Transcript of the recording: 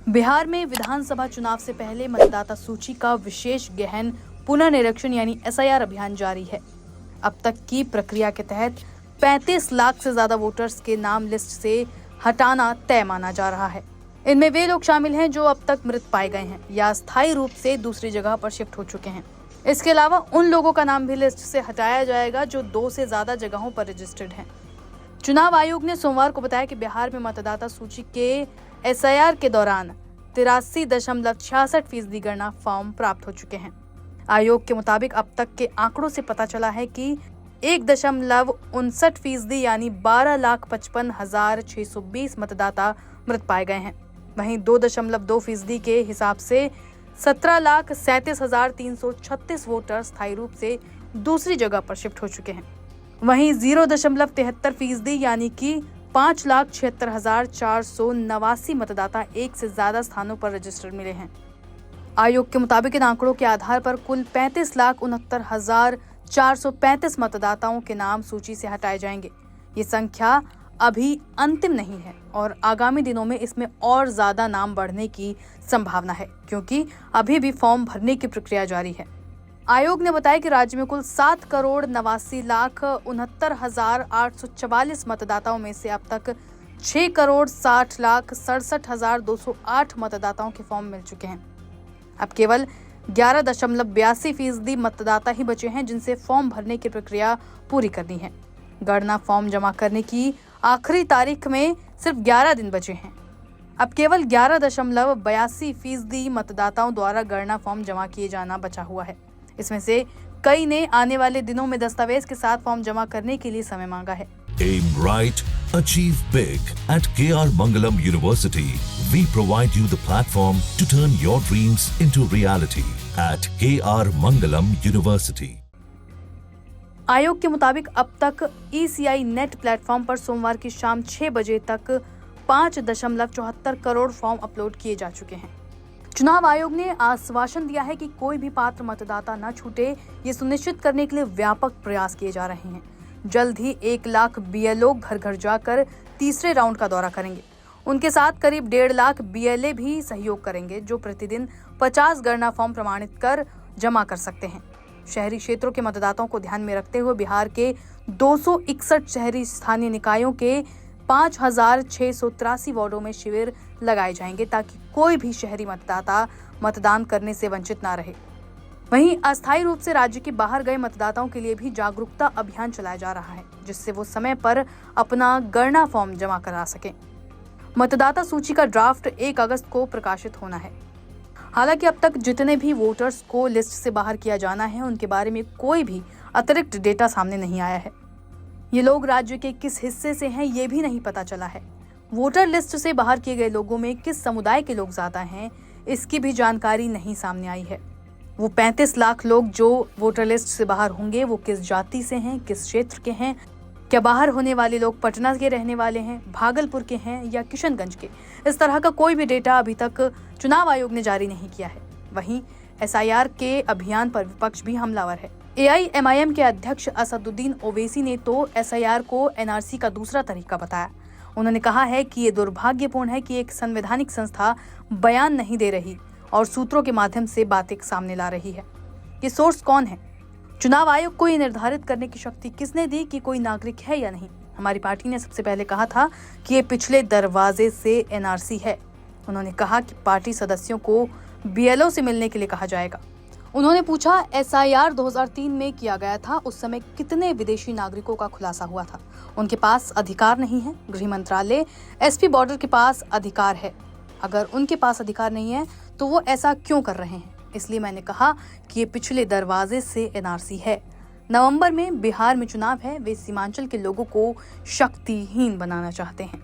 बिहार में विधानसभा चुनाव से पहले मतदाता सूची का विशेष गहन पुनर्निरीक्षण यानी एसआईआर अभियान जारी है। अब तक की प्रक्रिया के तहत 35 लाख से ज्यादा वोटर्स के नाम लिस्ट से हटाना तय माना जा रहा है। इनमें वे लोग शामिल हैं जो अब तक मृत पाए गए हैं या स्थायी रूप से दूसरी जगह पर शिफ्ट हो चुके हैं। इसके अलावा उन लोगों का नाम भी लिस्ट से हटाया जाएगा जो 2 से ज्यादा जगहों पर रजिस्टर्ड हैं। चुनाव आयोग ने सोमवार को बताया कि बिहार में मतदाता सूची के एसआईआर के दौरान 83.66% गणना फॉर्म प्राप्त हो चुके हैं। आयोग के मुताबिक अब तक के आंकड़ों से पता चला है कि 1.59% यानी 12,55,620 मतदाता मृत पाए गए हैं। वहीं 2.2% के हिसाब से 17,37,336 वोटर स्थायी रूप से दूसरी जगह पर शिफ्ट हो चुके हैं। वहीं 0.73% यानी कि 5,76,489 मतदाता एक से ज्यादा स्थानों पर रजिस्टर्ड मिले हैं। आयोग के मुताबिक इन आंकड़ों के आधार पर कुल 35,69,435 मतदाताओं के नाम सूची से हटाए जाएंगे। ये संख्या अभी अंतिम नहीं है और आगामी दिनों में इसमें और ज्यादा नाम बढ़ने की संभावना है, क्योंकि अभी भी फॉर्म भरने की प्रक्रिया जारी है। आयोग ने बताया कि राज्य में कुल 7,89,69,844 मतदाताओं में से अब तक 6,60,67,208 मतदाताओं के फॉर्म मिल चुके हैं। अब केवल 11.82% मतदाता ही बचे हैं जिनसे फॉर्म भरने की प्रक्रिया पूरी करनी है। गणना फॉर्म जमा करने की आखिरी तारीख में सिर्फ 11 दिन बचे हैं। अब केवल 11.82% मतदाताओं द्वारा गणना फॉर्म जमा किए जाना बचा हुआ है। इसमें से कई ने आने वाले दिनों में दस्तावेज के साथ फॉर्म जमा करने के लिए समय मांगा है। Aim right, achieve big. At KR Mangalam University, we provide you the platform to turn your dreams into reality. At KR Mangalam University. आयोग के मुताबिक अब तक ECI नेट प्लेटफॉर्म पर सोमवार की शाम 6 बजे तक 5.74 करोड़ फॉर्म अपलोड किए जा चुके हैं। चुनाव आयोग ने आश्वासन दिया है कि कोई भी पात्र मतदाता न छूटे, ये सुनिश्चित करने के लिए व्यापक प्रयास किए जा रहे हैं। जल्द ही 1 लाख BLO घर घर जाकर तीसरे राउंड का दौरा करेंगे। उनके साथ करीब 1.5 लाख BLA भी सहयोग करेंगे, जो प्रतिदिन 50 गणना फॉर्म प्रमाणित कर जमा कर सकते हैं। शहरी क्षेत्रों के मतदाताओं को ध्यान में रखते हुए बिहार के 261 शहरी स्थानीय निकायों के 5,683 वार्डों में शिविर लगाए जाएंगे, ताकि कोई भी शहरी मतदाता मतदान करने से वंचित न रहे। वहीं अस्थायी रूप से राज्य के बाहर गए मतदाताओं के लिए भी जागरूकता अभियान चलाया जा रहा है, जिससे वो समय पर अपना गणना फॉर्म जमा करा सकें। मतदाता सूची का ड्राफ्ट 1 अगस्त को प्रकाशित होना है। हालांकि अब तक जितने भी वोटर्स को लिस्ट से बाहर किया जाना है, उनके बारे में कोई भी अतिरिक्त डेटा सामने नहीं आया है। ये लोग राज्य के किस हिस्से से हैं, ये भी नहीं पता चला है। वोटर लिस्ट से बाहर किए गए लोगों में किस समुदाय के लोग ज्यादा हैं, इसकी भी जानकारी नहीं सामने आई है। वो 35 लाख लोग जो वोटर लिस्ट से बाहर होंगे, वो किस जाति से हैं, किस क्षेत्र के हैं, क्या बाहर होने वाले लोग पटना के रहने वाले हैं, भागलपुर के हैं या किशनगंज के, इस तरह का कोई भी डेटा अभी तक चुनाव आयोग ने जारी नहीं किया है। वहीं एसआईआर के अभियान पर विपक्ष भी हमलावर है। AIMIM के अध्यक्ष असदुद्दीन ओवैसी ने तो एसआईआर को NRC का दूसरा तरीका बताया। उन्होंने कहा है कि ये दुर्भाग्यपूर्ण है कि एक संवैधानिक संस्था बयान नहीं दे रही और सूत्रों के माध्यम से बातें सामने ला रही है। ये सोर्स कौन है? चुनाव आयोग को ये निर्धारित करने की शक्ति किसने दी कि कोई नागरिक है या नहीं? हमारी पार्टी ने सबसे पहले कहा था कि ये पिछले दरवाजे से NRC है। उन्होंने कहा कि पार्टी सदस्यों को BLO से मिलने के लिए कहा जाएगा। उन्होंने पूछा, SIR 2003 में किया गया था, उस समय कितने विदेशी नागरिकों का खुलासा हुआ था? उनके पास अधिकार नहीं है? गृह मंत्रालय, SP बॉर्डर के पास अधिकार है। अगर उनके पास अधिकार नहीं है तो वो ऐसा क्यों कर रहे हैं? इसलिए मैंने कहा कि ये पिछले दरवाजे से NRC है। नवंबर में बिहार में चुनाव है। वे सीमांचल के लोगों को शक्तिहीन बनाना चाहते हैं।